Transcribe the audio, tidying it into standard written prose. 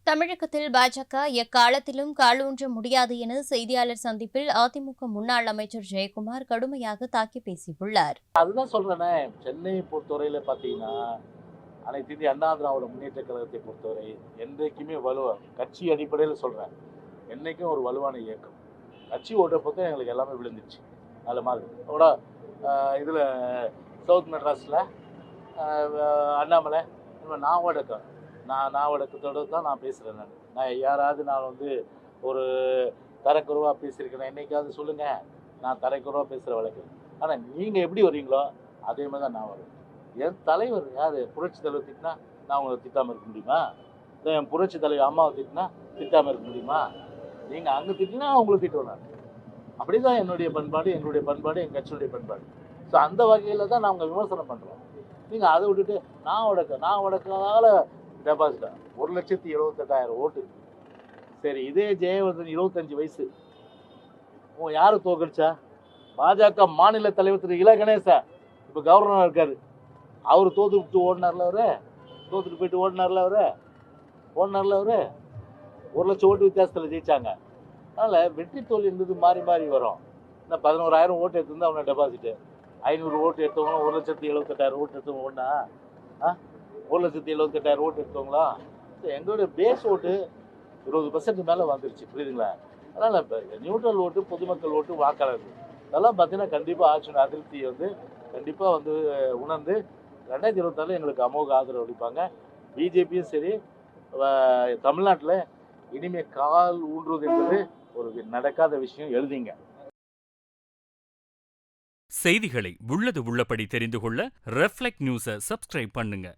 தமிழகத்தில் பாஜக எக்காலத்திலும் காலூன்ற முடியாது என செய்தியாளர் சந்திப்பில் அதிமுக முன்னாள் அமைச்சர் ஜெயக்குமார் கடுமையாக தாக்கி பேசியுள்ளார். அதுதான் சொல்றேனே, சென்னையை பொறுத்தவரையில பார்த்தீங்கன்னா, அனைத்து இந்திய அண்ணா திராவிட முன்னேற்ற கழகத்தை பொறுத்தவரை என்றைக்குமே கட்சி அடிப்படையில் சொல்றேன், என்னைக்கும் ஒரு வலுவான இயக்கம். கட்சி ஓட்ட பொறுத்த எங்களுக்கு எல்லாமே விழுந்துச்சு. அதில் மாதிரி கூட இதில் சவுத் மெட்ராஸில் அண்ணாமலை நான் ஓடக்கம் நான் வடக்கத்தோடு தான் நான் பேசுகிறேன். நான் யாராவது நான் வந்து ஒரு தரக்குறைவாக பேசியிருக்கேன் என்னைக்காவது சொல்லுங்கள். நான் தரக்குறைவாக பேசுகிற வழக்கு. ஆனால் நீங்கள் எப்படி வரீங்களோ அதே மாதிரி தான் நான் வருவேன். என் தலைவர் யார்? புரட்சி தலைவர் திட்டினா நான் உங்களை திட்டாமல் இருக்க முடியுமா? என் புரட்சி தலைவர் அம்மாவை திட்டினா திட்டாமல் இருக்க முடியுமா? நீங்கள் அங்கே திட்டினா அவங்களை திட்டுவேன் நான். அப்படி தான் என்னுடைய பண்பாடு, எங்களுடைய பண்பாடு, என் கட்சியுடைய பண்பாடு. ஸோ அந்த வகையில் தான் நாங்கள் விமர்சனம் பண்ணுறோம். நீங்கள் அதை விட்டுட்டு நான் உடக்கிறதால டெபாசிட்டா 1,78,000 ஓட்டு. சரி, இதே ஜெயவர்தன் 25 வயசு யாரை தோக்கடிச்சா? பாஜக மாநில தலைவர் திரு இல கணேசன் இப்போ கவர்னர் இருக்காரு. அவர் தோத்துட்டு ஓடினார்ல, தோத்துட்டு போயிட்டு ஓடினார்ல, அவரு 1 லட்சம் ஓட்டு வித்தியாசத்தில் ஜெயிச்சாங்க. அதனால் வெற்றி தோல்வி என்பது மாறி மாறி வரும். இன்னும் 11,000 ஓட்டு எடுத்துருந்து அவனை டெபாசிட்டு, 500 ஓட்டு எடுத்தவங்க 1,78,000 ஓட்டு எடுத்தவங்க ஒன்றா? 1,78,000 ஓட்டு எடுத்தவங்களா? எங்களுடைய பேஸ் ஓட்டு 20% மேலே வந்துருச்சு, புரியுதுங்களா? அதனால் இப்போ நியூட்ரல் ஓட்டு, பொதுமக்கள் ஓட்டு, வாக்காளர்கள் அதெல்லாம் பார்த்தீங்கன்னா கண்டிப்பாக ஆட்சியின் அதிருப்தியை வந்து கண்டிப்பாக வந்து உணர்ந்து 2024 எங்களுக்கு அமோக ஆதரவு அளிப்பாங்க. பிஜேபியும் சரி, தமிழ்நாட்டில் இனிமேல் கால் ஊன்றுவது என்பது ஒரு நடக்காத விஷயம். எழுதிங்க. செய்திகளை உள்ளது உள்ளபடி தெரிந்து கொள்ள ரெஃப்ளெக்ட் நியூஸை சப்ஸ்கிரைப் பண்ணுங்க.